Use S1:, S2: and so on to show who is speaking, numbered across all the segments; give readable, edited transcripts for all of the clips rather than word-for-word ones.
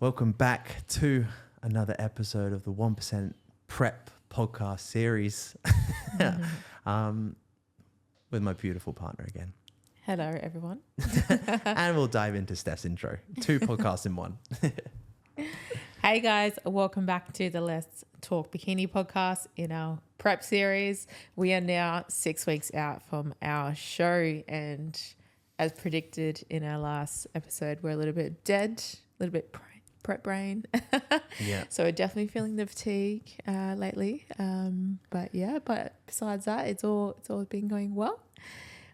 S1: Welcome back to another episode of the 1% Prep podcast series with my beautiful partner again.
S2: Hello, everyone.
S1: And we'll dive into Steph's intro. 2 podcasts in one.
S2: Hey, guys. Welcome back to the Let's Talk Bikini podcast in our prep series. We are now 6 weeks out from our show, and as predicted in our last episode, we're a little bit dead, a little bit prep brain.
S1: Yeah.
S2: So we're definitely feeling the fatigue lately. But besides that, it's all been going well.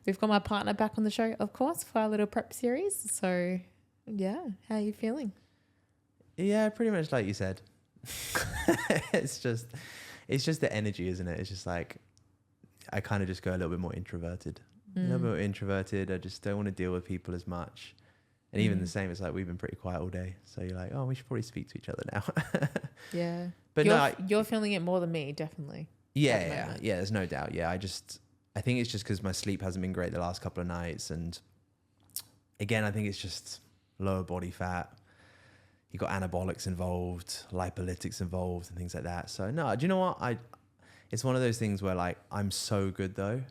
S2: We've got my partner back on the show, of course, for our little prep series. So yeah, how are you feeling?
S1: Yeah, pretty much like you said. It's just the energy, isn't it? It's just like I kind of just go a little bit more introverted. A little bit more introverted. I just don't want to deal with people as much. And even the same, it's like we've been pretty quiet all day. So you're like, oh, we should probably speak to each other now.
S2: Yeah.
S1: But
S2: you're feeling it more than me, definitely.
S1: Yeah, there's no doubt. Yeah, I think it's just because my sleep hasn't been great the last couple of nights. And again, I think it's just lower body fat. You got anabolics involved, lipolytics involved and things like that. So no, do you know what? It's one of those things where like, I'm so good though.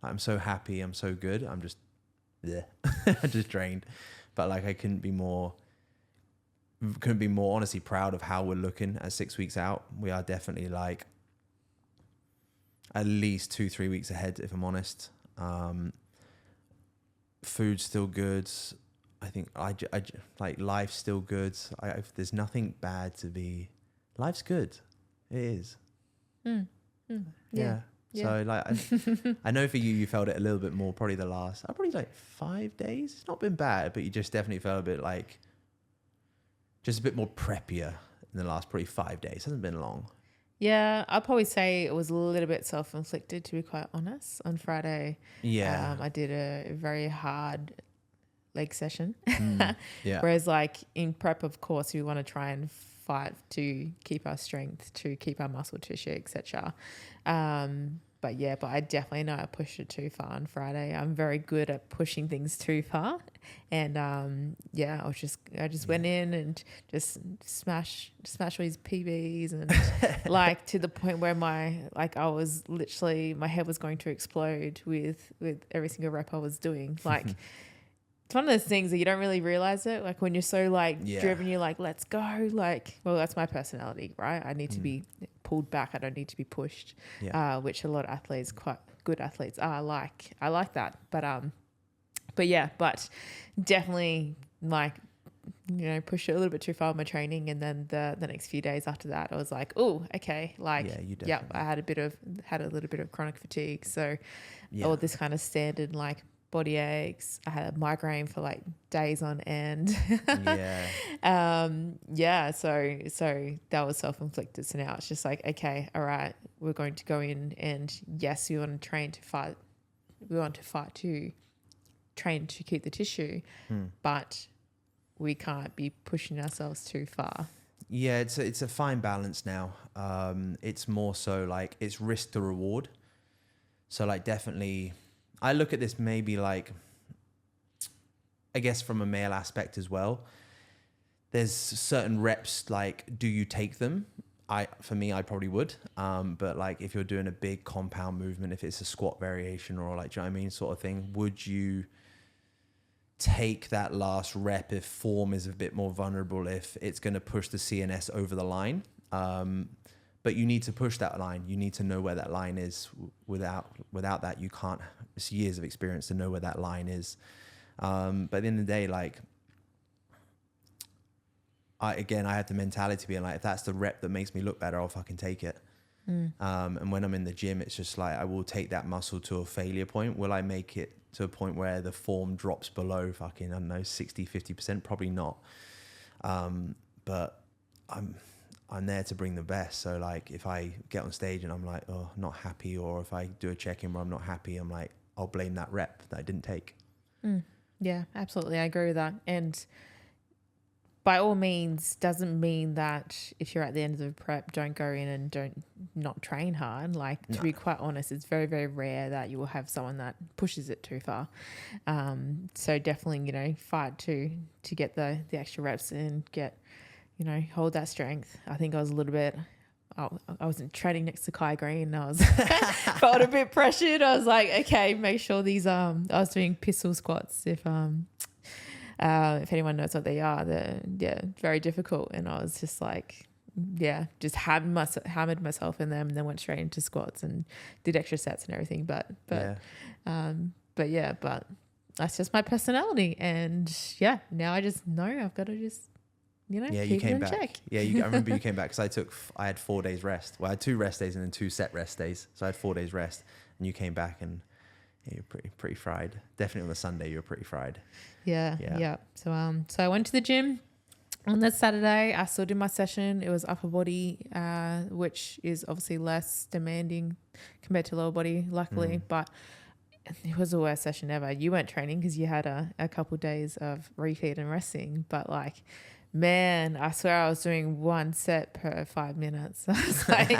S1: I'm so happy. I'm so good. I'm just, I'm just drained. But like, I couldn't be more honestly proud of how we're looking at 6 weeks out. We are definitely like at least 2-3 weeks ahead, if I'm honest. Food's still good. I think I like life's still good. There's nothing bad to be. Life's good. It is. Yeah. So like, I know for you felt it a little bit more. Probably probably like 5 days. It's not been bad, but you just definitely felt a bit like, just a bit more preppier in the last probably 5 days. It hasn't been long.
S2: Yeah, I'd probably say it was a little bit self-inflicted, to be quite honest. On Friday, I did a very hard leg session.
S1: Yeah.
S2: Whereas like in prep, of course, we want to try and fight to keep our strength, to keep our muscle tissue, etc. But I definitely know I pushed it too far on Friday. I'm very good at pushing things too far, and I just went in and just smash all these PBs, and like to the point where I was literally, my head was going to explode with every single rep I was doing. Like it's one of those things that you don't really realize it. Like when you're so driven, you're like, let's go. Like, well, that's my personality, right? I need to be pulled back. I don't need to be pushed, which a lot of athletes, quite good athletes are like. I like that. But definitely pushed it a little bit too far in my training. And then the next few days after that, I was like, oh, okay. Like, I had a little bit of chronic fatigue. So all this kind of standard, like, body aches. I had a migraine for like days on end. So that was self-inflicted. So now it's just like, okay, all right, we're going to go in, and yes, we want to train to fight. We want to fight to train to keep the tissue, but we can't be pushing ourselves too far.
S1: Yeah, it's a fine balance now. It's more so like it's risk to reward. So like definitely, I look at this maybe like, I guess from a male aspect as well. There's certain reps, like, do you take them? For me, I probably would. But like if you're doing a big compound movement, if it's a squat variation or like, do you know what I mean, sort of thing, would you take that last rep if form is a bit more vulnerable, if it's going to push the CNS over the line? But you need to push that line. You need to know where that line is. Without that, you can't. It's years of experience to know where that line is. But at the end of the day, like, I had the mentality being like, if that's the rep that makes me look better, I'll fucking take it. And when I'm in the gym, it's just like, I will take that muscle to a failure point. Will I make it to a point where the form drops below fucking, I don't know, 60, 50%? Probably not. But I'm there to bring the best. So like if I get on stage and I'm like, oh, not happy, or if I do a check-in where I'm not happy, I'm like, I'll blame that rep that I didn't take.
S2: Yeah, absolutely. I agree with that. And by all means, doesn't mean that if you're at the end of the prep, don't go in and don't not train hard. Like, to be quite honest, it's very, very rare that you will have someone that pushes it too far. So definitely, fight to get the extra reps and get hold that strength. I think I was a little bit, I wasn't training next to Kai Green. I was felt a bit pressured. I was like, okay, make sure these, I was doing pistol squats. If anyone knows what they are, they're very difficult. And I was just like, just hammered myself in them, and then went straight into squats and did extra sets and everything. But that's just my personality. And now I just know I've got to just,
S1: you came back. Check. I remember you came back because I had 4 days rest. Well, I had 2 rest days and then 2 set rest days. So I had 4 days rest, and you came back and you're pretty fried. Definitely on the Sunday, you were pretty fried.
S2: Yeah. So I went to the gym on that Saturday. I still did my session. It was upper body, which is obviously less demanding compared to lower body, luckily. But it was the worst session ever. You weren't training because you had a couple of days of repeat and resting. But like, man, I swear I was doing 1 set per 5 minutes. I was like,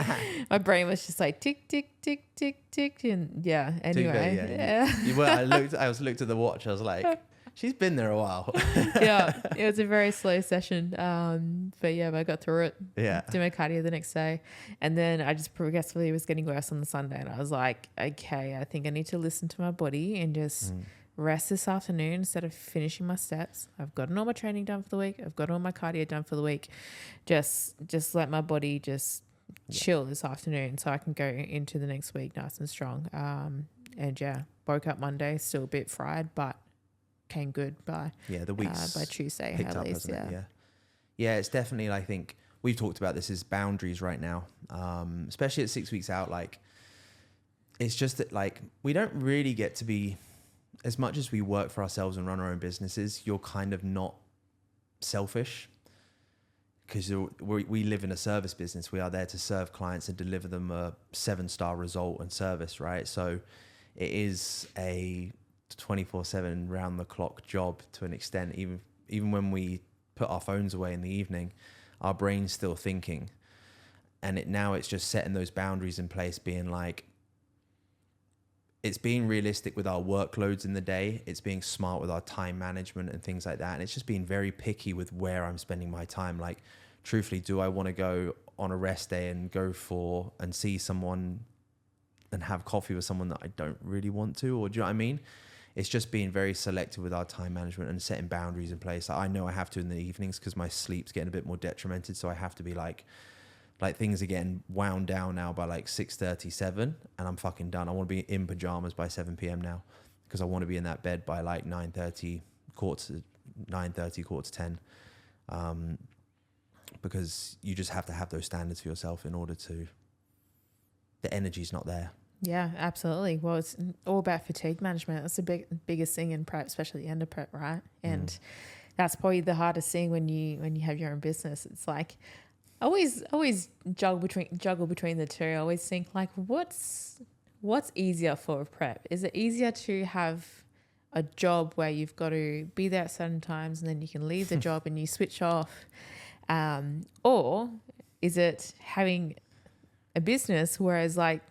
S2: my brain was just like tick, tick, tick, tick, tick. And anyway.
S1: I looked at the watch. I was like, she's been there a while.
S2: It was a very slow session. But I got through it.
S1: Yeah.
S2: Did my cardio the next day. And then I just progressively was getting worse on the Sunday. And I was like, okay, I think I need to listen to my body and just rest this afternoon instead of finishing my steps. I've gotten all my training done for the week. I've got all my cardio done for the week. Just let my body just chill this afternoon so I can go into the next week nice and strong. Woke up Monday, still a bit fried, but came good by
S1: the weeks
S2: by Tuesday
S1: picked
S2: at
S1: up,
S2: least.
S1: It's definitely, I think we've talked about this, is boundaries right now, especially at 6 weeks out. Like, it's just that, like, we don't really get to be, as much as we work for ourselves and run our own businesses, you're kind of not selfish, because we live in a service business. We are there to serve clients and deliver them a 7-star result and service, right? So it is a 24/7 round the clock job to an extent. Even when we put our phones away in the evening, our brain's still thinking. And it's just setting those boundaries in place, being like, it's being realistic with our workloads in the day. It's being smart with our time management and things like that. And it's just being very picky with where I'm spending my time. Like, truthfully, do I want to go on a rest day and and see someone and have coffee with someone that I don't really want to? Or do you know what I mean? It's just being very selective with our time management and setting boundaries in place. I know I have to in the evenings because my sleep's getting a bit more detrimented. So I have to be like things are getting wound down now by like 6:37, and I'm fucking done. I want to be in pajamas by 7 p.m. now because I want to be in that bed by like 9:30, quarter to 10. Because you just have to have those standards for yourself in order to, the energy's not there.
S2: Yeah, absolutely. Well, it's all about fatigue management. That's the biggest thing in prep, especially the end of prep, right? And that's probably the hardest thing when you have your own business. It's like, I always juggle between the two. I always think like, what's easier for a prep? Is it easier to have a job where you've got to be there at certain times and then you can leave the job and you switch off? Or is it having a business, whereas like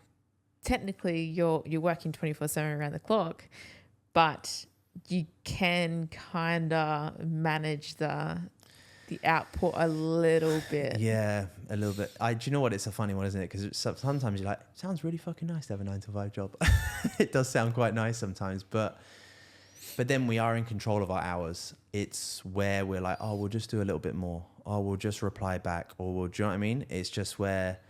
S2: technically you're working 24/7 around the clock, but you can kind of manage the output a little bit.
S1: Yeah, a little bit. Do you know what? It's a funny one, isn't it? Because sometimes you're like, it sounds really fucking nice to have a 9-to-5 job. It does sound quite nice sometimes, but then we are in control of our hours. It's where we're like, oh, we'll just do a little bit more. Oh, we'll just reply back. Or do you know what I mean? It's just where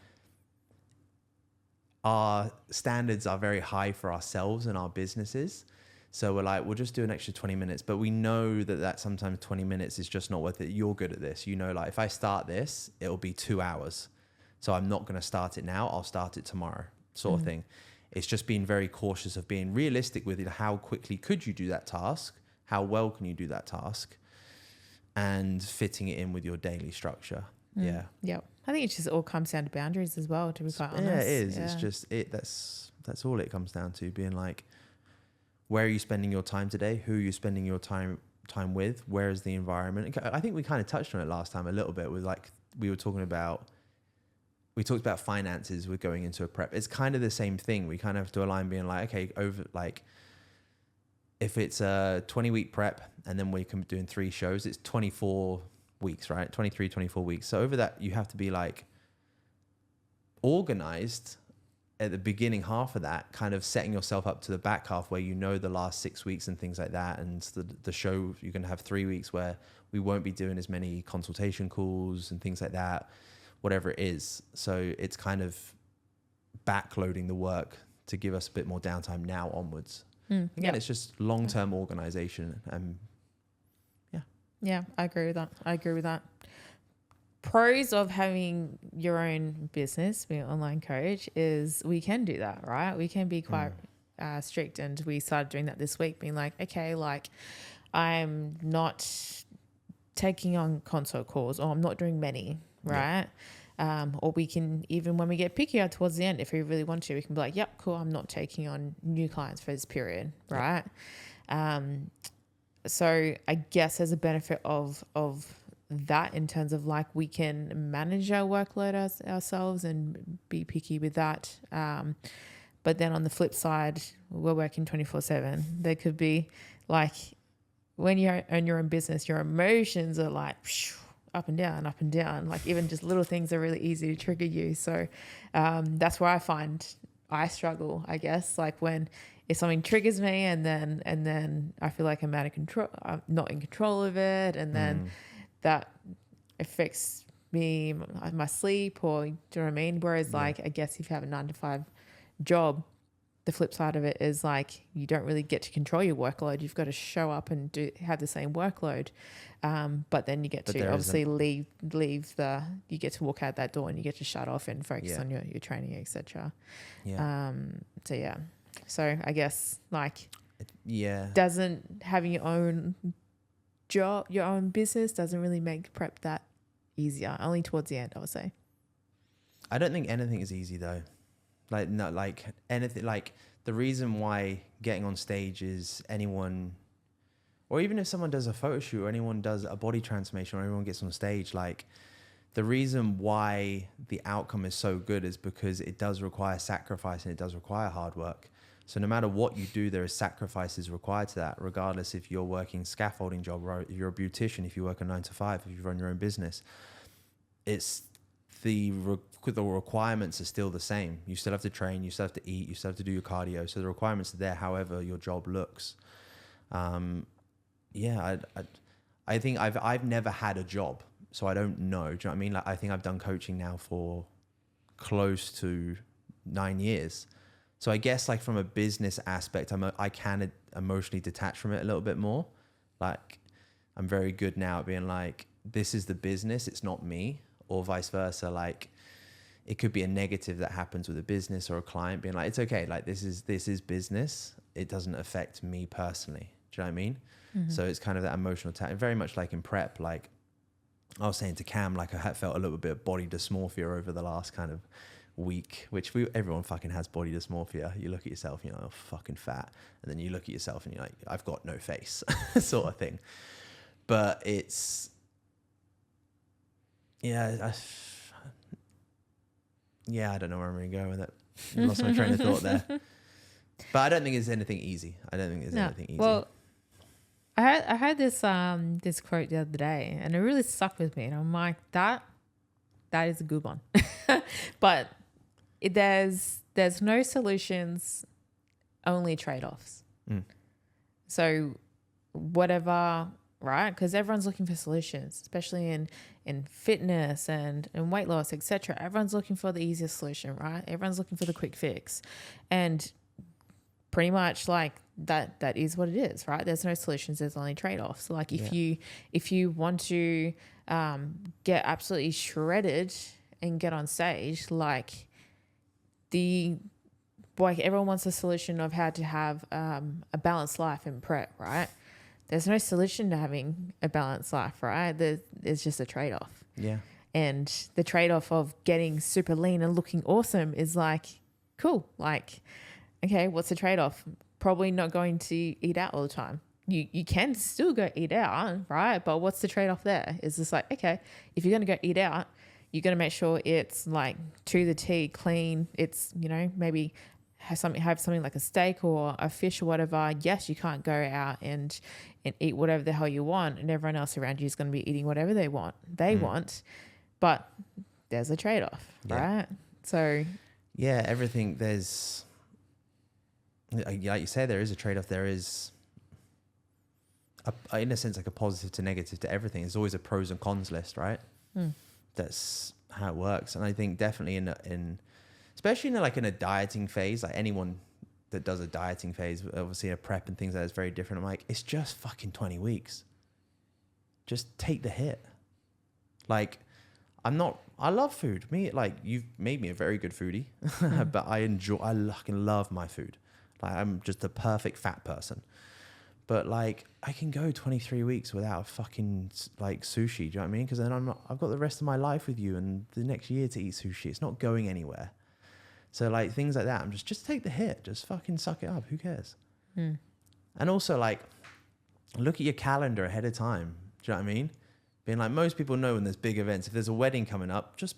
S1: our standards are very high for ourselves and our businesses. So we're like, we'll just do an extra 20 minutes. But we know that sometimes 20 minutes is just not worth it. You're good at this. You know, like if I start this, it'll be 2 hours. So I'm not going to start it now. I'll start it tomorrow, sort of thing. It's just being very cautious of being realistic with it. How quickly could you do that task? How well can you do that task? And fitting it in with your daily structure. Yeah.
S2: I think it just all comes down to boundaries as well, to be quite honest.
S1: Yeah, it is. Yeah. It's just that's all it comes down to, being like, where are you spending your time today? Who are you spending your time with? Where is the environment? I think we kind of touched on it last time a little bit, with like, we talked about finances with going into a prep. It's kind of the same thing. We kind of have to align, being like, okay, if it's a 20-week prep and then we can be doing 3 shows, it's 24 weeks, right? 23, 24 weeks. So over that, you have to be like organized at the beginning half of that, kind of setting yourself up to the back half where you know the last 6 weeks and things like that. And the show, you're going to have 3 weeks where we won't be doing as many consultation calls and things like that, whatever it is. So it's kind of backloading the work to give us a bit more downtime now onwards. Again, it's just long-term organization.
S2: Yeah, I agree with that. Pros of having your own business, being an online coach, is we can do that, right? We can be quite strict, and we started doing that this week, being like, okay, like I'm not taking on consult calls, or I'm not doing many, right? Or we can, even when we get pickier towards the end, if we really want to, we can be like, yep, cool, I'm not taking on new clients for this period, right? So I guess there's a benefit of that in terms of like we can manage our workload ourselves and be picky with that. But then on the flip side, we're working 24/7. There could be like when you own your own business, your emotions are like up and down. Like even just little things are really easy to trigger you. So that's where I find I struggle, I guess, like when if something triggers me and then I feel like I'm out of control, I'm not in control of it, and then that affects me, my sleep, or do you know what I mean? Whereas like, I guess if you have a 9-to-5 job, the flip side of it is like, you don't really get to control your workload. You've got to show up and have the same workload. But then you get to obviously you get to walk out that door and you get to shut off and focus on your training, etc. So I guess like, doesn't having your own job, your own business doesn't really make prep that easier. Only towards the end, I would say.
S1: I don't think anything is easy though. Like not like anything. Like the reason why getting on stage is anyone, or even if someone does a photo shoot or anyone does a body transformation or anyone gets on stage, like the reason why the outcome is so good is because it does require sacrifice and it does require hard work. So no matter what you do, there is sacrifices required to that, regardless if you're working scaffolding job, or if you're a beautician, if you work a 9-to-5, if you run your own business. It's the requirements are still the same. You still have to train, you still have to eat, you still have to do your cardio. So the requirements are there, however your job looks. I think I've never had a job, so I don't know. Do you know what I mean? Like I think I've done coaching now for close to 9 years. So I guess like from a business aspect, I can emotionally detach from it a little bit more. Like I'm very good now at being like, this is the business, it's not me, or vice versa. Like it could be a negative that happens with a business or a client being like, it's okay. Like this is business. It doesn't affect me personally. Do you know what I mean? Mm-hmm. So it's kind of that emotional attachment, very much like in prep. Like I was saying to Cam, like I had felt a little bit of body dysmorphia over the last kind of week, which everyone fucking has body dysmorphia. You look at yourself and you're like, oh, fucking fat. And then you look at yourself and you're like, I've got no face sort of thing. But it's, I don't know where I'm going to go with it. I lost my train of thought there. But I don't think it's anything easy. Anything easy.
S2: Well, I had this this quote the other day and it really stuck with me. And I'm like, that is a good one. But there's no solutions, only trade-offs. So whatever, right? Because everyone's looking for solutions, especially in fitness and weight loss, etc. Everyone's looking for the easiest solution, right? Everyone's looking for the quick fix. And pretty much like that is what it is, right? There's no solutions, there's only trade-offs. Like if you want to get absolutely shredded and get on stage, like everyone wants a solution of how to have a balanced life in prep, right? There's no solution to having a balanced life, right? There's just a trade-off.
S1: Yeah.
S2: And the trade-off of getting super lean and looking awesome is like, cool. Like, okay, what's the trade-off? Probably not going to eat out all the time. You can still go eat out, right? But what's the trade-off there? Is just like, okay, if you're going to go eat out, you're going to make sure it's like to the T, clean. It's, maybe have something like a steak or a fish or whatever, yes, you can't go out and eat whatever the hell you want, and everyone else around you is going to be eating whatever they want. But there's a trade-off, right? So
S1: yeah, everything there's, like you say, there is a trade-off. There is in a sense like a positive to negative to everything. There's always a pros and cons list, right? That's how it works. And I think definitely in especially in a dieting phase, like anyone that does a dieting phase, obviously a prep and things like that is very different. I'm like, it's just fucking 20 weeks. Just take the hit. Like, I love food. You've made me a very good foodie, but I fucking love my food. Like, I'm just the perfect fat person. But like, I can go 23 weeks without a fucking like sushi. Do you know what I mean? Because then I've got the rest of my life with you and the next year to eat sushi. It's not going anywhere. So like things like that, I'm just take the hit. Just fucking suck it up. Who cares? And also like, look at your calendar ahead of time. Do you know what I mean? Being like, most people know when there's big events, if there's a wedding coming up, just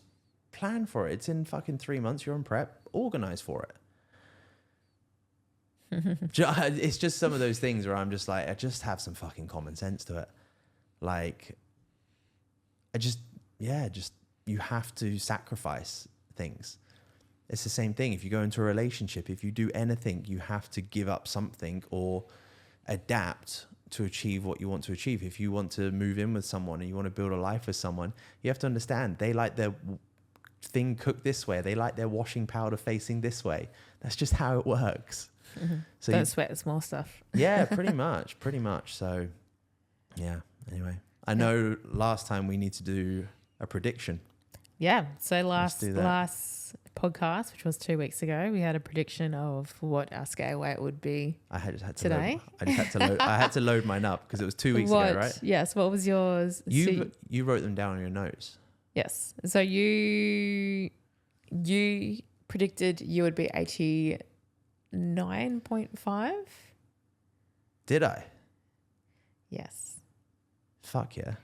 S1: plan for it. It's in fucking 3 months. You're on prep. Organize for it. It's just some of those things where I'm just like, I just have some fucking common sense to it. Like, you have to sacrifice things. It's the same thing. If you go into a relationship, if you do anything, you have to give up something or adapt to achieve what you want to achieve. If you want to move in with someone and you want to build a life with someone, you have to understand they like their thing cooked this way. They like their washing powder facing this way. That's just how it works. So
S2: don't sweat the small stuff.
S1: Yeah, pretty much. So yeah, anyway, I know last time we need to do a prediction.
S2: Yeah. So last podcast, which was 2 weeks ago, we had a prediction of what our scale weight would be.
S1: I just had
S2: today.
S1: I had to load mine up because it was 2 weeks ago, right?
S2: Yes. What was yours?
S1: You wrote them down on your notes.
S2: Yes. So you predicted you would be 89.5.
S1: Did I?
S2: Yes.
S1: Fuck yeah.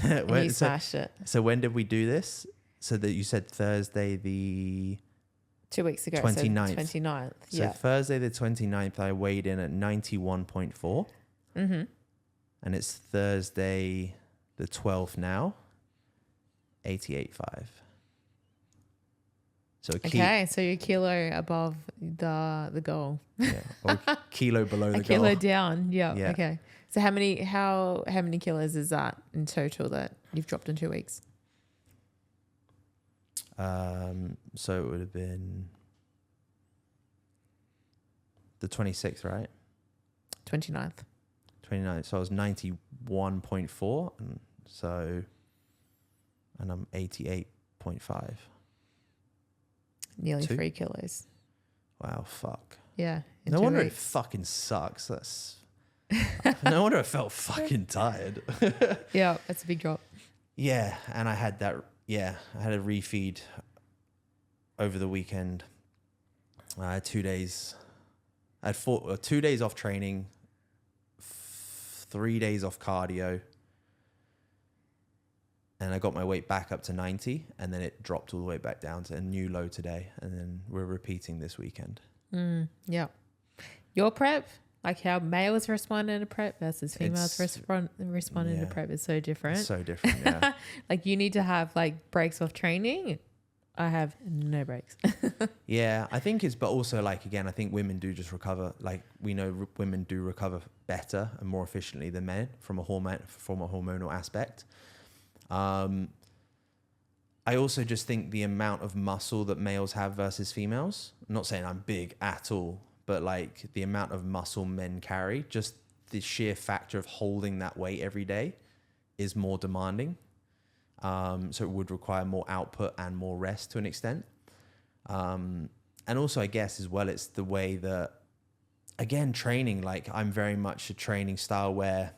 S2: You smashed it.
S1: So when did we do this? So that you said Thursday the
S2: 2 weeks ago.
S1: 29th.
S2: So 29th.
S1: So Thursday the 29th, I weighed in at 91.4. And it's Thursday the 12th now, 88.5. So
S2: so you're a kilo above the goal.
S1: Yeah, or a kilo below the goal.
S2: A kilo down. Yeah. Okay. So how many kilos is that in total that you've dropped in 2 weeks?
S1: So it would have been the 26th, right?
S2: 29th.
S1: 29th. So I was 91.4, and I'm 88.5.
S2: Nearly 3 kilos.
S1: Wow, fuck.
S2: Yeah.
S1: No wonder it fucking sucks. No wonder I felt fucking tired.
S2: Yeah, it's a big drop.
S1: Yeah, and I had that. Yeah, I had a refeed over the weekend. I had 2 days. I had 2 days off training, 3 days off cardio, and I got my weight back up to 90, and then it dropped all the way back down to a new low today, and then we're repeating this weekend.
S2: Yeah. Your prep, like how males respond in a prep versus females respond in a prep is so different.
S1: It's so different, yeah.
S2: Like you need to have like breaks off training. I have no breaks.
S1: Yeah, I think but also like, again, I think women do just recover. Like we know women do recover better and more efficiently than men from a hormonal aspect. I also just think the amount of muscle that males have versus females, I'm not saying I'm big at all, but like the amount of muscle men carry, just the sheer factor of holding that weight every day is more demanding. So it would require more output and more rest to an extent. And also, I guess as well, it's the way that, again, training, like I'm very much a training style where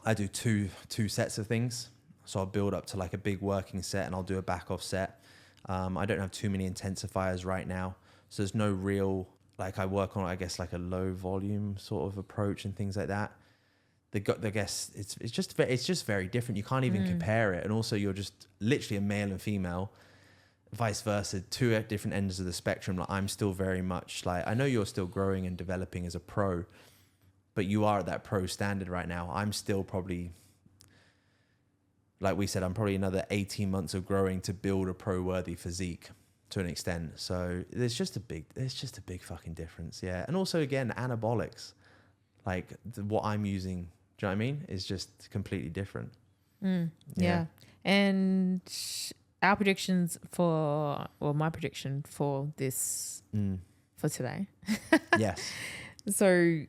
S1: I do two sets of things. So I'll build up to like a big working set and I'll do a back off set. I don't have too many intensifiers right now. So there's no real, like I work on, I guess, like a low volume sort of approach and things like that. I guess it's just very different. You can't even compare it. And also you're just literally a male and female. vice versa, two at different ends of the spectrum. Like I'm still very much like, I know you're still growing and developing as a pro, but you are at that pro standard right now. I'm still probably, like we said, I'm probably another 18 months of growing to build a pro worthy physique to an extent. So there's just a big fucking difference. Yeah. And also again, anabolics, like what I'm using, do you know what I mean? Is just completely different.
S2: Yeah. And our predictions my prediction for this, for today.
S1: Yes.
S2: So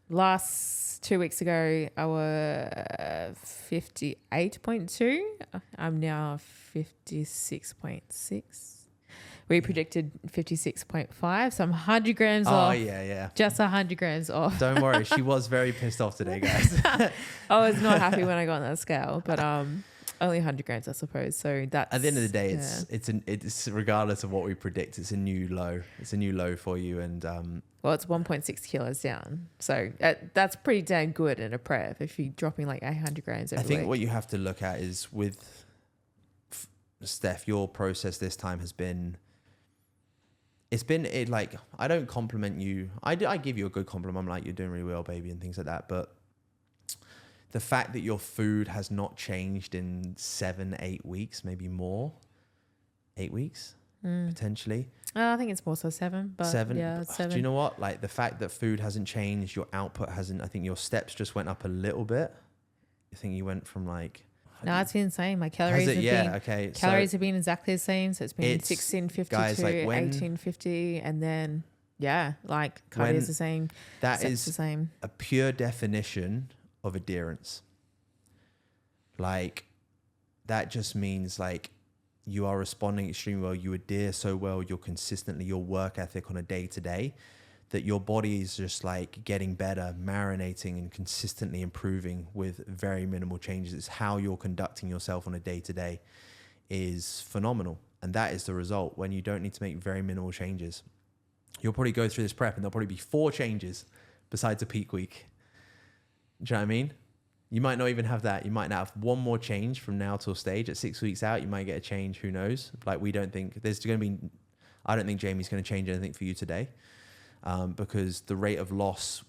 S2: last 2 weeks ago, I was 58.2. I'm now 56.6. We predicted 56.5, so I'm 100 grams off.
S1: Oh, yeah.
S2: Just 100 grams off.
S1: Don't worry. She was very pissed off today, guys.
S2: I was not happy when I got on that scale, but only 100 grams, I suppose. So that's...
S1: At the end of the day, it's regardless of what we predict, it's a new low. It's a new low for you. And
S2: well, it's 1.6 kilos down. So that's pretty damn good in a prep if you're dropping like 800 grams every week.
S1: what you have to look at is with Steph, your process this time has been... like, I don't compliment you. I give you a good compliment. I'm like, you're doing really well, baby, and things like that. But the fact that your food has not changed in 7-8 weeks, maybe more, 8 weeks, potentially.
S2: I think it's more so 7. But
S1: 7.
S2: Yeah, 7.
S1: Do you know what? Like the fact that food hasn't changed, your output hasn't. I think your steps just went up a little bit. I think you went from like...
S2: No, it's been the same. My calories have been exactly the same. So it's been 1652, guys, like 1850, and then like cardio is the same.
S1: That is
S2: the same.
S1: A pure definition of adherence. Like that just means like you are responding extremely well. You adhere so well. You're consistently, your work ethic on a day to day, that your body is just like getting better, marinating and consistently improving with very minimal changes. It's how you're conducting yourself on a day-to-day is phenomenal. And that is the result when you don't need to make very minimal changes. You'll probably go through this prep and there'll probably be 4 changes besides a peak week. Do you know what I mean? You might not even have that. You might not have one more change from now till stage. At 6 weeks out, you might get a change. Who knows? Like I don't think Jamie's going to change anything for you today. Because the rate of loss,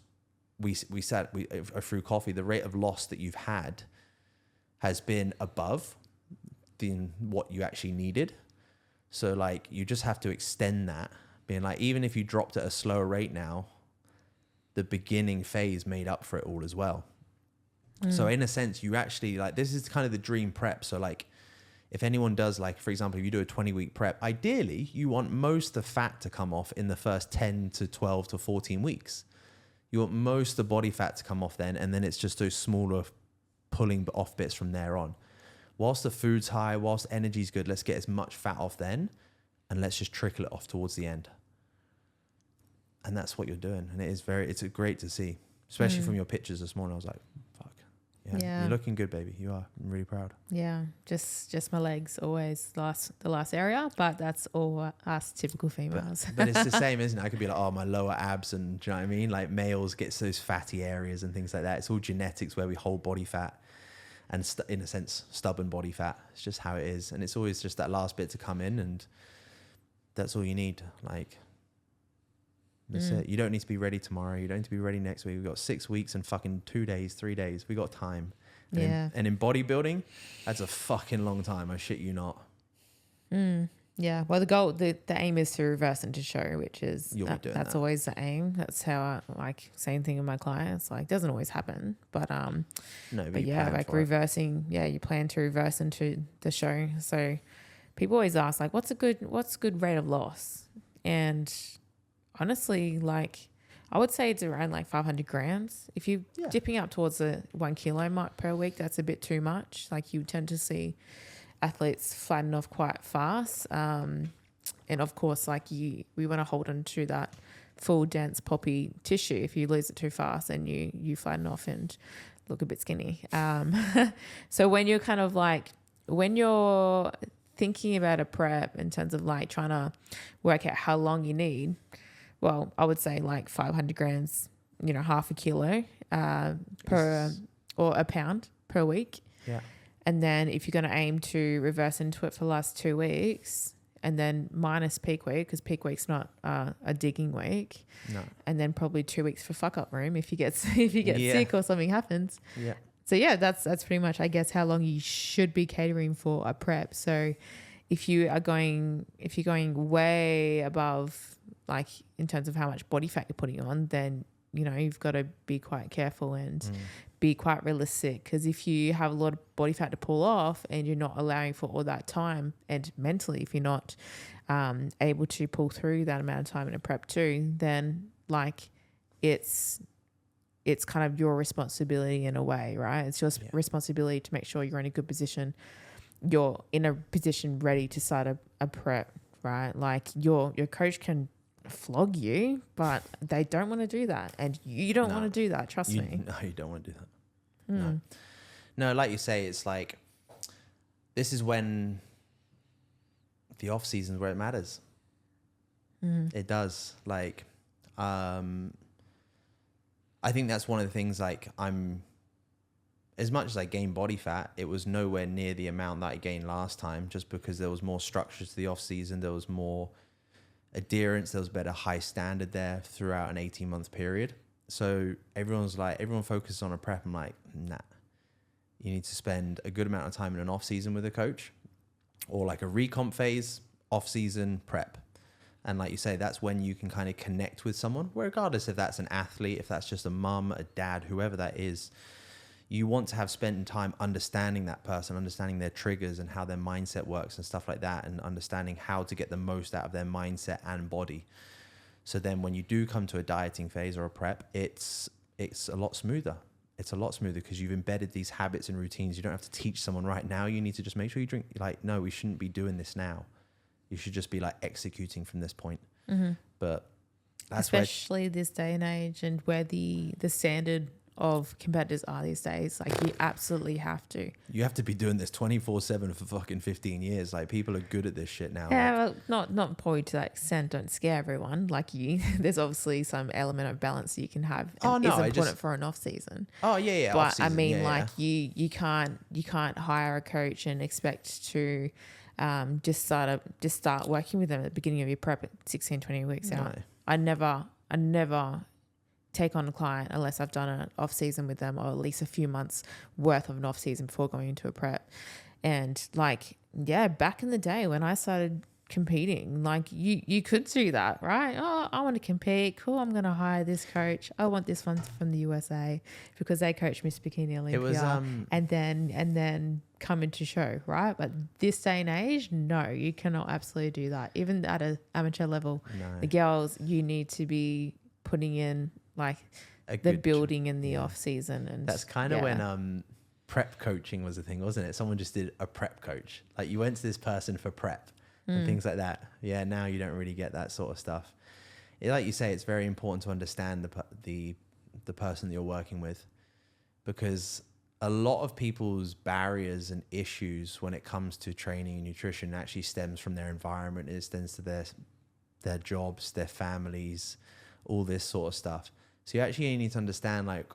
S1: through coffee, the rate of loss that you've had has been above what you actually needed. So like you just have to extend that, being like, even if you dropped at a slower rate now, the beginning phase made up for it all as well. So in a sense, you actually like, this is kind of the dream prep. So like, if anyone does, like, for example, if you do a 20-week prep, ideally, you want most of the fat to come off in the first 10 to 12 to 14 weeks. You want most of the body fat to come off then, and then it's just those smaller pulling off bits from there on. Whilst the food's high, whilst energy's good, let's get as much fat off then, and let's just trickle it off towards the end. And that's what you're doing. And it's great to see, especially from your pictures this morning. I was like, Yeah, you're looking good, baby. You are. I'm really proud.
S2: Yeah, just my legs always the last area, but that's all us typical females.
S1: But it's the same, isn't it? I could be like, oh, my lower abs, and do you know what I mean? Like males gets those fatty areas and things like that. It's all genetics where we hold body fat and in a sense, stubborn body fat. It's just how it is. And it's always just that last bit to come in, and that's all you need. Like, that's it. You don't need to be ready tomorrow. You don't need to be ready next week. We've got 6 weeks and fucking 2 days, 3 days. We got time. And in bodybuilding, that's a fucking long time. I shit you not.
S2: Yeah. Well, the aim is to reverse into show, which is that's always the aim. That's how same thing with my clients. Like, doesn't always happen, but reversing. Yeah, you plan to reverse into the show. So people always ask like, what's a good rate of loss? And honestly, like I would say it's around like 500 grams. If you're dipping up towards the 1 kilo mark per week, that's a bit too much. Like you tend to see athletes flatten off quite fast. And of course, like we want to hold on to that full dense poppy tissue. If you lose it too fast, then you flatten off and look a bit skinny. So when you're kind of like, when you're thinking about a prep in terms of like trying to work out how long you need, well, I would say like 500 grams, half a kilo or a pound per week.
S1: Yeah.
S2: And then if you're going to aim to reverse into it for the last 2 weeks, and then minus peak week, because peak week's not a digging week.
S1: No.
S2: And then probably 2 weeks for fuck up room if you get sick or something happens.
S1: Yeah.
S2: So yeah, that's pretty much, I guess, how long you should be catering for a prep. So if you're going way above, like in terms of how much body fat you're putting on, then you've got to be quite careful and be quite realistic. Because if you have a lot of body fat to pull off and you're not allowing for all that time, and mentally if you're not able to pull through that amount of time in a prep too, then like it's kind of your responsibility in a way, right? It's your responsibility to make sure you're in a good position. You're in a position ready to start a prep, right? Like your coach can flog you, but they don't want to do that. And you don't want to do that, trust me.
S1: No, you don't want to do that. No, like you say, it's like, this is when the off season is where it matters. It does. Like, I think that's one of the things, like, as much as I gained body fat, it was nowhere near the amount that I gained last time, just because there was more structure to the off season. There was more adherence. There was better high standard there throughout an 18-month period. So everyone focuses on a prep. I'm like, nah, you need to spend a good amount of time in an off season with a coach, or like a recomp phase, off season, prep. And like you say, that's when you can kind of connect with someone, regardless if that's an athlete, if that's just a mum, a dad, whoever that is. You want to have spent time understanding that person, understanding their triggers and how their mindset works and stuff like that, and understanding how to get the most out of their mindset and body. So then when you do come to a dieting phase or a prep, it's a lot smoother. It's a lot smoother because you've embedded these habits and routines. You don't have to teach someone right now. You need to just make sure you drink. Like, no, we shouldn't be doing this now. You should just be like executing from this point. But that's
S2: especially this day and age, and where the standard of competitors are these days. Like, you absolutely have to.
S1: You have to be doing this 24/7 for fucking 15 years. Like, people are good at this shit now.
S2: Yeah, well, not probably to that extent. Don't scare everyone. Like, there's obviously some element of balance you can have. And is important for an off season.
S1: Oh yeah.
S2: But
S1: off-season,
S2: I mean, you can't hire a coach and expect to just start working with them at the beginning of your prep at 16, 20 weeks out. I never take on a client unless I've done an off season with them, or at least a few months worth of an off season before going into a prep. And like, yeah, back in the day when I started competing, like you could do that, right? Oh, I want to compete. Cool. I'm going to hire this coach. I want this one from the USA because they coach Miss Bikini Olympia. It was, and then come into show, right? But this day and age, no, you cannot absolutely do that. Even at an amateur level, the girls, you need to be putting in like the building in the off season. And
S1: that's kind of when prep coaching was a thing, wasn't it? Someone just did a prep coach. Like, you went to this person for prep and things like that. Yeah, now you don't really get that sort of stuff. Like you say, it's very important to understand the person that you're working with, because a lot of people's barriers and issues when it comes to training and nutrition actually stems from their environment. It stems to their jobs, their families, all this sort of stuff. So you actually need to understand, like,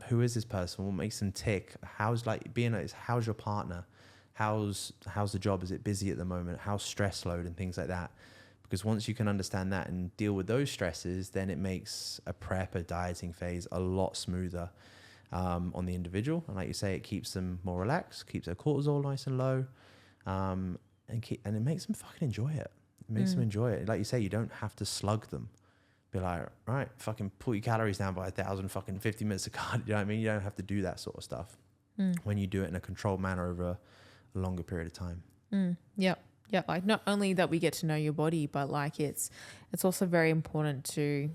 S1: who is this person? What makes them tick? How's your partner? How's the job? Is it busy at the moment? How's stress load and things like that? Because once you can understand that and deal with those stresses, then it makes a prep, a dieting phase a lot smoother on the individual. And like you say, it keeps them more relaxed, keeps their cortisol nice and low, and it makes them fucking enjoy it. It makes them enjoy it. Like you say, you don't have to slug them. Be like, right, fucking pull your calories down by 1,000, fucking 50 minutes of cardio. You know what I mean? You don't have to do that sort of stuff when you do it in a controlled manner over a longer period of time.
S2: Yep. Like, not only that we get to know your body, but like it's also very important to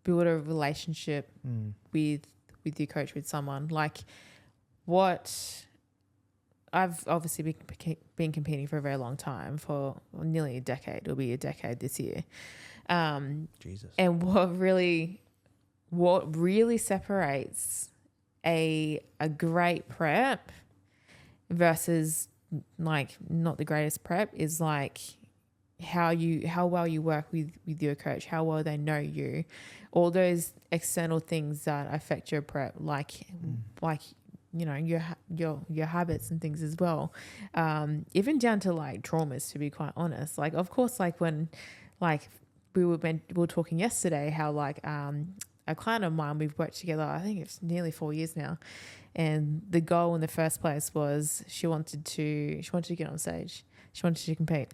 S2: build a relationship with your coach, with someone. Like, what I've obviously been competing for a very long time, for nearly a decade. It'll be a decade this year.
S1: Jesus.
S2: And what really separates a great prep versus like not the greatest prep is like how well you work with your coach, how well they know you, all those external things that affect your prep, like your habits and things as well, even down to like traumas, to be quite honest. Like, of course, like when like we were talking yesterday how like a client of mine, we've worked together, I think it's nearly 4 years now, and the goal in the first place was she wanted to get on stage, she wanted to compete.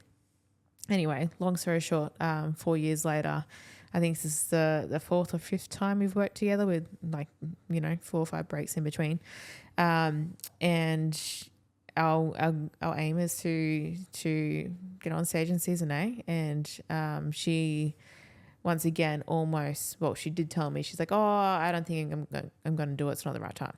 S2: Anyway, long story short, 4 years later, I think this is the fourth or fifth time we've worked together with like, 4 or 5 breaks in between. And our aim is to get on stage in season A. And she, once again, she did tell me, she's like, oh, I don't think I'm going to do it. It's not the right time.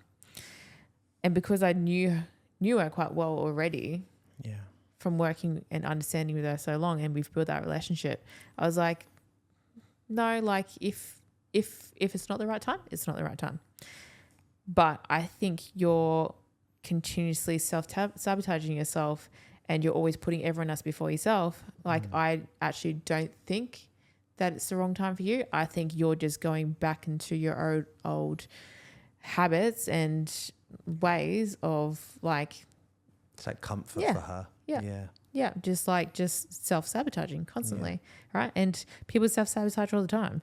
S2: And because I knew her quite well already,
S1: yeah,
S2: from working and understanding with her so long, and we've built that relationship, I was like, no, like if it's not the right time, it's not the right time. But I think you're continuously self-sabotaging yourself, and you're always putting everyone else before yourself. Like, I actually don't think that it's the wrong time for you. I think you're just going back into your old habits and ways of like...
S1: It's like comfort for her.
S2: Yeah, just self-sabotaging constantly, right? And people self-sabotage all the time.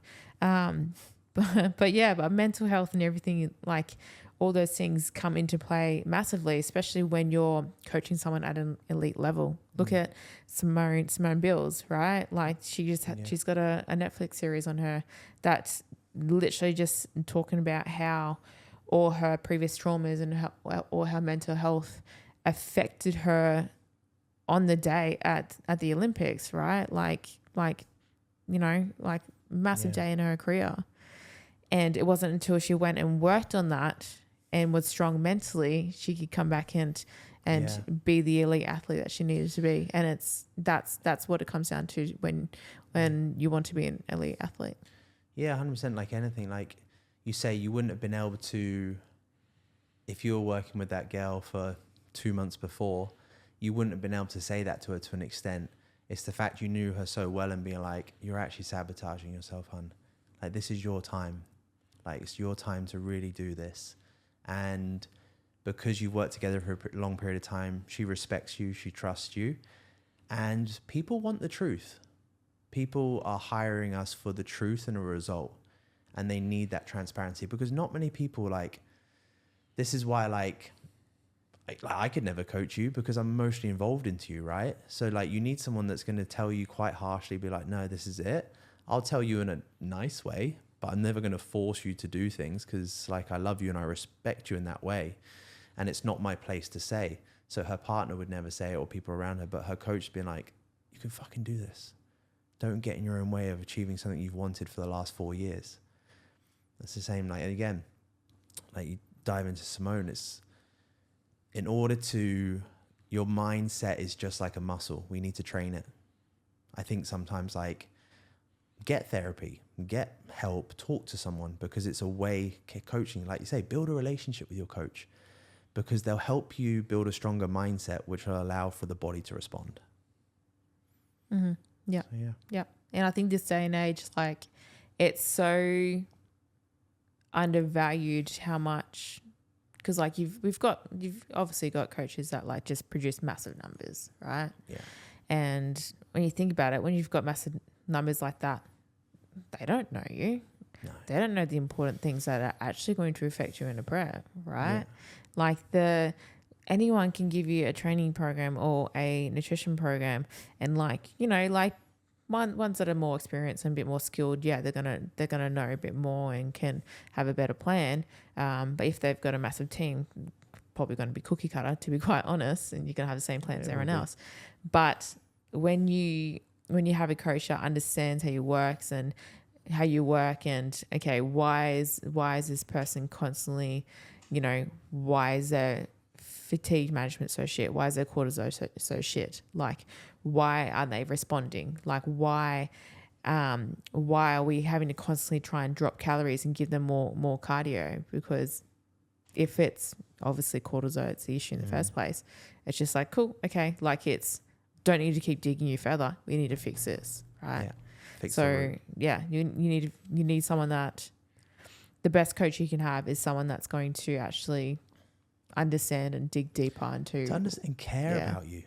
S2: But mental health and everything, like all those things come into play massively, especially when you're coaching someone at an elite level. Look at Simone Biles, right? Like she's got a Netflix series on her that's literally just talking about how all her previous traumas and her mental health affected her on the day at the Olympics, right? Like massive day in her career. And it wasn't until she went and worked on that and was strong mentally, she could come back and be the elite athlete that she needed to be. And that's what it comes down to when you want to be an elite athlete.
S1: Yeah, 100%. Like anything, like you say, you wouldn't have been able to, if you were working with that girl for 2 months before, you wouldn't have been able to say that to her to an extent. It's the fact you knew her so well and being like, you're actually sabotaging yourself, hun. Like, this is your time. Like, it's your time to really do this. And because you've worked together for a long period of time, she respects you, she trusts you. And people want the truth. People are hiring us for the truth and a result. And they need that transparency, because not many people, like, this is why, like I could never coach you because I'm emotionally involved into you, right? So like, you need someone that's going to tell you quite harshly, be like, no, this is it. I'll tell you in a nice way, but I'm never going to force you to do things, because like, I love you and I respect you in that way. And it's not my place to say. So her partner would never say it, or people around her, but her coach being like, you can fucking do this. Don't get in your own way of achieving something you've wanted for the last 4 years. It's the same, like, again, like you dive into Simone, it's, in order to, your mindset is just like a muscle. We need to train it. I think sometimes, like, get therapy, get help, talk to someone, because it's a way, coaching, like you say, build a relationship with your coach, because they'll help you build a stronger mindset, which will allow for the body to respond.
S2: Mm-hmm. Yeah.
S1: So,
S2: yeah. And I think this day and age, like, it's so undervalued how much... Because like you've obviously got coaches that like just produce massive numbers, right?
S1: Yeah.
S2: And when you think about it, when you've got massive numbers like that, they don't know you.
S1: No.
S2: They don't know the important things that are actually going to affect you in a prep, right?
S1: Yeah.
S2: Like anyone can give you a training program or a nutrition program, and like, ones that are more experienced and a bit more skilled, they're gonna know a bit more and can have a better plan. But if they've got a massive team, probably going to be cookie cutter, to be quite honest, and you're gonna have the same plan as everyone else. But when you have a coach that understands how you works and how you work, and okay, why is this person constantly, why is their fatigue management so shit? Why is their cortisol so shit? Like, why aren't they responding? Like, why are we having to constantly try and drop calories and give them more cardio? Because if it's obviously cortisol, it's the issue in the first place. It's just like, cool, okay, like, it's don't need to keep digging you further. We need to fix this, right? Yeah. You need someone that, the best coach you can have is someone that's going to actually understand and dig deeper into.
S1: To understand and care about you.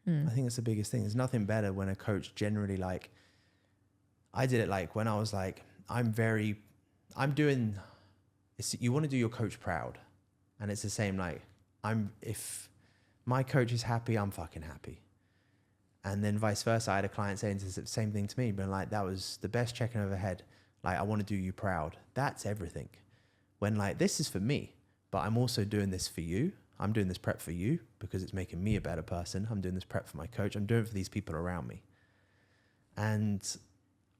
S1: I think that's the biggest thing. There's nothing better when a coach generally like, I did it like when I was like, you want to do your coach proud. And it's the same, like if my coach is happy, I'm fucking happy. And then vice versa. I had a client saying the same thing to me, but like, that was the best check-in I've ever had. Like, I want to do you proud. That's everything. When like, this is for me, but I'm also doing this for you. I'm doing this prep for you because it's making me a better person. I'm doing this prep for my coach. I'm doing it for these people around me. And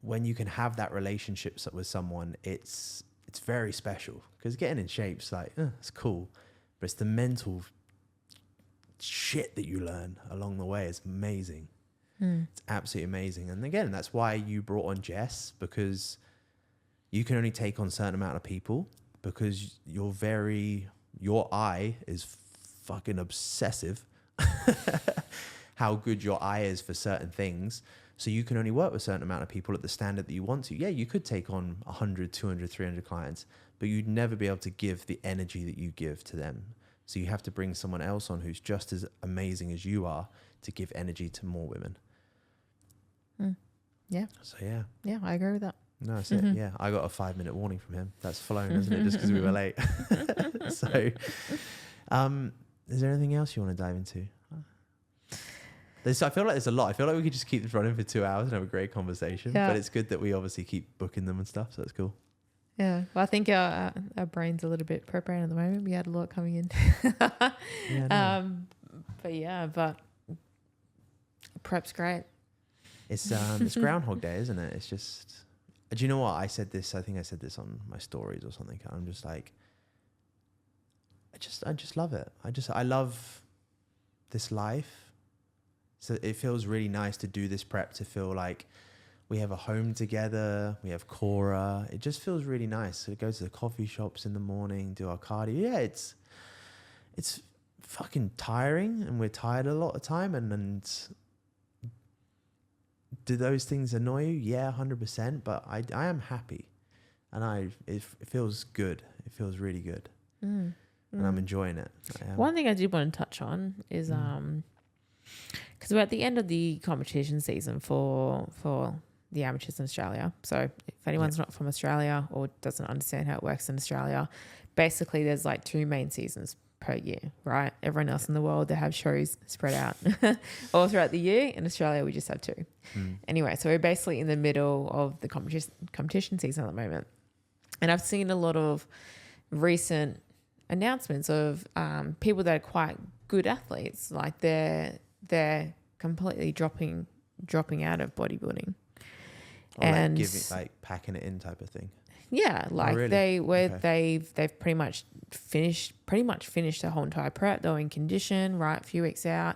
S1: when you can have that relationship with someone, it's very special, because getting in shape's like, it's cool, but it's the mental shit that you learn along the way is amazing. It's absolutely amazing. And again, that's why you brought on Jess, because you can only take on a certain amount of people, because your eye is fucking obsessive how good your eye is for certain things. So you can only work with a certain amount of people at the standard that you want to. Yeah, you could take on 100, 200, 300 clients, but you'd never be able to give the energy that you give to them. So you have to bring someone else on who's just as amazing as you are to give energy to more women.
S2: Yeah.
S1: So yeah.
S2: Yeah, I agree with that.
S1: No, that's it. Yeah, I got a 5-minute warning from him. That's flown, isn't it? Just because we were late. So, is there anything else you want to dive into? I feel like there's a lot. I feel like we could just keep this running for 2 hours and have a great conversation. Yeah. But it's good that we obviously keep booking them and stuff. So that's cool.
S2: Yeah. Well, I think our brain's a little bit prep brain at the moment. We had a lot coming in. But prep's great.
S1: It's Groundhog Day, isn't it? It's just, do you know what? I think I said this on my stories or something. I'm just like, I just love it. I love this life. So it feels really nice to do this prep, to feel like we have a home together. We have Cora. It just feels really nice. To go to the coffee shops in the morning, do our cardio. Yeah, it's fucking tiring, and we're tired a lot of time. And do those things annoy you? Yeah, 100%. But I am happy, and it feels good. It feels really good, and I'm enjoying it.
S2: One thing I did want to touch on is because we're at the end of the competition season for the amateurs in Australia. So if anyone's not from Australia or doesn't understand how it works in Australia, basically there's like 2 main seasons per year, right? Everyone else in the world, they have shows spread out all throughout the year. In Australia, we just have 2. Anyway, so we're basically in the middle of the competition season at the moment. And I've seen a lot of recent announcements of people that are quite good athletes, like they're completely dropping out of bodybuilding, and
S1: like packing it in type of thing.
S2: Yeah, like
S1: really?
S2: they've pretty much finished the whole entire prep. They're in condition, right, a few weeks out,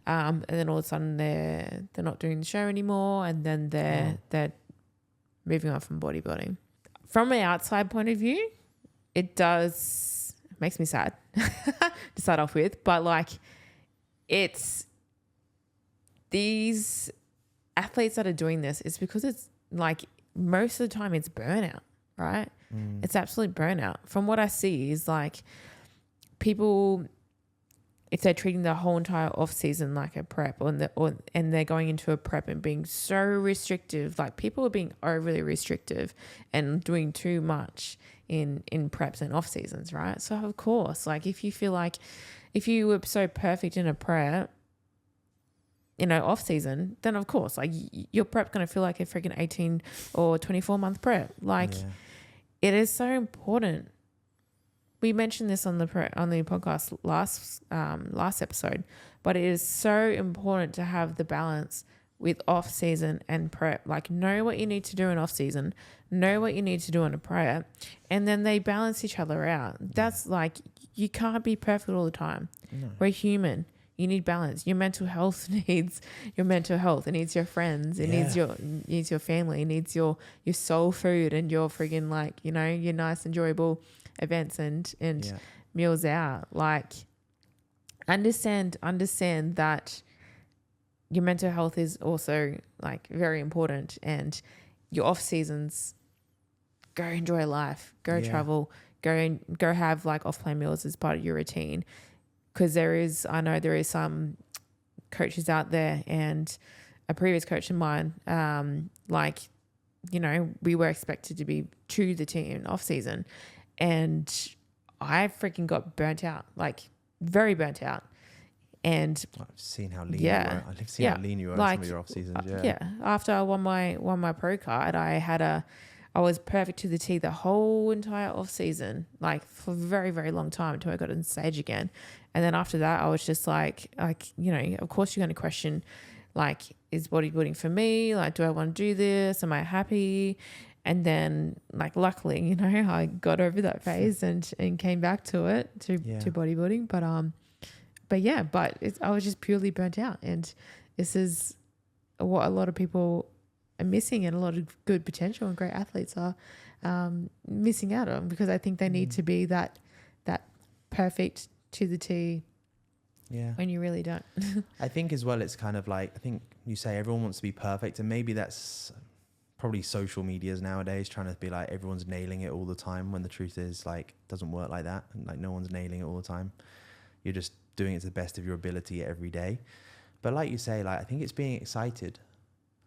S2: and then all of a sudden they're not doing the show anymore, and then they're moving on from bodybuilding. From an outside point of view, it makes me sad to start off with, but like it's these athletes that are doing this, it's because it's like most of the time it's burnout, right? It's absolute burnout. From what I see is like people, if they're treating the whole entire off season like a prep, and they're going into a prep and being so restrictive, like people are being overly restrictive and doing too much in preps and off seasons, right? So of course, like if you were so perfect in a prep, off season, then of course, like your prep going to feel like a freaking 18 or 24 month prep. Like it is so important. We mentioned this on the podcast last episode, but it is so important to have the balance with off season and prep. Like know what you need to do in off season, know what you need to do in a prep, and then they balance each other out. That's like, you can't be perfect all the time. No. We're human. You need balance. Your mental health needs your mental health. It needs your friends. It needs your family. It needs your soul food and your friggin' like, your nice enjoyable events and meals out. Like understand that your mental health is also like very important, and your off seasons, go enjoy life, go travel, go have like off-plan meals as part of your routine. Because I know there is some coaches out there, and a previous coach of mine, like, you know, we were expected to be to the team off season, and I freaking got burnt out, like very burnt out. And
S1: I've seen how lean you were. I've seen how lean you were
S2: like,
S1: in some of your off seasons.
S2: After I won my pro card, I was perfect to the T the whole entire off season, like for a very, very long time until I got on stage again. And then after that, I was just like, you know, of course you're going to question, like, is bodybuilding for me? Like, do I want to do this? Am I happy? And then, like, luckily, you know, I got over that phase and came back to it, to bodybuilding. But I was just purely burnt out. And this is what a lot of people are missing, and a lot of good potential and great athletes are missing out on, because I think they need to be that perfect to the T.
S1: Yeah.
S2: When you really don't.
S1: I think as well, it's kind of like, I think you say everyone wants to be perfect, and maybe that's probably social medias nowadays, trying to be like everyone's nailing it all the time, when the truth is, like, it doesn't work like that. And like, no one's nailing it all the time. You're just doing it to the best of your ability every day. But like you say, like, I think it's being excited.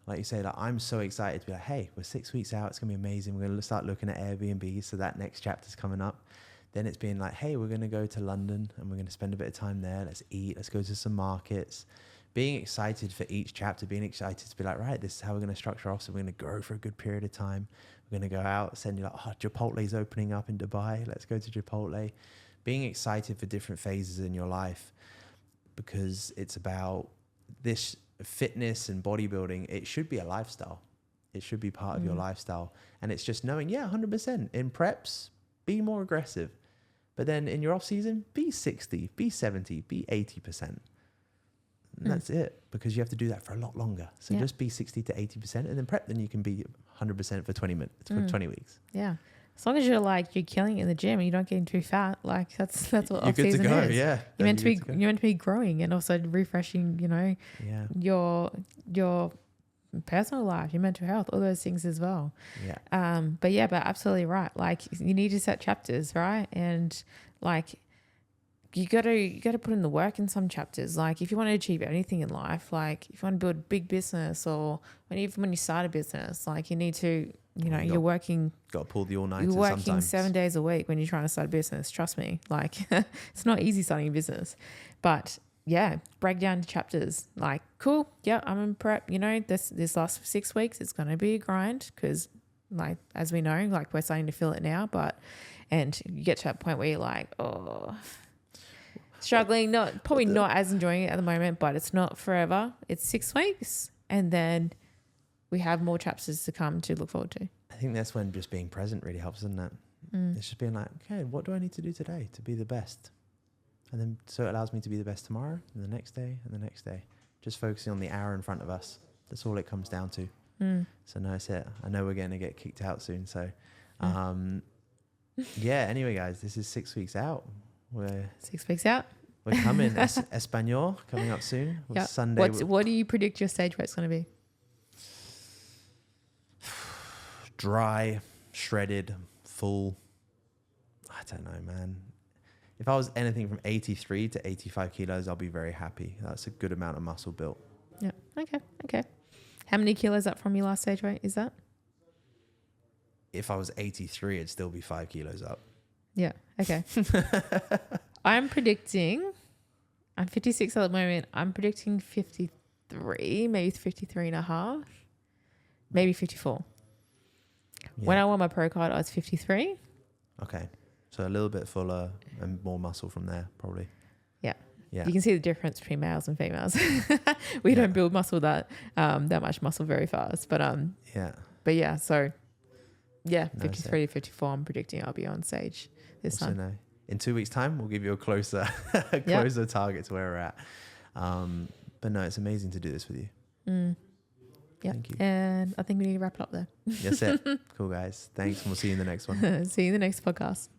S1: Like you say, like, I'm so excited to be like, hey, we're 6 weeks out. It's going to be amazing. We're going to start looking at Airbnb. So that next chapter's coming up. Then it's being like, hey, we're going to go to London and we're going to spend a bit of time there. Let's eat. Let's go to some markets. Being excited for each chapter, being excited to be like, right, this is how we're going to structure off. So we're going to grow for a good period of time. We're going to go out, send you like, oh, Chipotle's opening up in Dubai. Let's go to Chipotle. Being excited for different phases in your life, because it's about this fitness and bodybuilding. It should be a lifestyle. It should be part of your lifestyle. And it's just knowing, 100%. In preps, be more aggressive. But then in your off season, be 60, be 70, be 80%. And that's it, because you have to do that for a lot longer. So just be 60 to 80%, and then prep, then you can be 100% for 20 minutes, for 20 weeks.
S2: Yeah. As long as you're killing it in the gym and you're not getting too fat, like that's what
S1: you're
S2: off
S1: good
S2: season
S1: to go.
S2: is.
S1: Yeah.
S2: You're meant to be growing and also refreshing, you know, your personal life, your mental health, all those things as well.
S1: Yeah.
S2: But absolutely right. Like, you need to set chapters, right? And like, you gotta put in the work in some chapters. Like, if you want to achieve anything in life, like if you want to build a big business, or even when you start a business, like, you need to, you're working.
S1: Got to pull the all-nighters.
S2: You're working
S1: sometimes
S2: 7 days a week when you're trying to start a business. Trust me, like it's not easy starting a business, but break down the chapters. Like, cool, I'm in prep. This last 6 weeks, it's gonna be a grind, because, like, as we know, like, we're starting to feel it now. And you get to that point where you're like, oh, struggling, not as enjoying it at the moment, but it's not forever. It's 6 weeks, and then we have more chapters to come to look forward to.
S1: I think that's when just being present really helps, isn't it? It's just being like, okay, what do I need to do today to be the best? And then, so it allows me to be the best tomorrow, and the next day, and the next day. Just focusing on the hour in front of us. That's all it comes down to. So no, that's it. I know we're going to get kicked out soon. So, anyway, guys, this is 6 weeks out. We're
S2: 6 weeks out.
S1: We're coming. Espanol coming up soon. Sunday.
S2: What do you predict your stage weight's going to be?
S1: Dry, shredded, full. I don't know, man. If I was anything from 83 to 85 kilos, I'll be very happy. That's a good amount of muscle built.
S2: Yeah. Okay. How many kilos up from your last stage weight is that?
S1: If I was 83, it'd still be 5 kilos up.
S2: Yeah. Okay. I'm 56 at the moment. I'm predicting 53, maybe 53 and a half, maybe 54. Yeah. When I won my pro card, I was 53.
S1: Okay. So a little bit fuller and more muscle from there, probably.
S2: Yeah. You can see the difference between males and females. We don't build muscle that much muscle very fast, but so 53 to 54. I'm predicting I'll be on stage this time.
S1: No. In 2 weeks' time, we'll give you a closer target to where we're at. But no, it's amazing to do this with you.
S2: Yeah.
S1: Thank you.
S2: And I think we need to wrap it up there.
S1: That's it. Cool, guys. Thanks. And we'll see you in the next one.
S2: See you in the next podcast.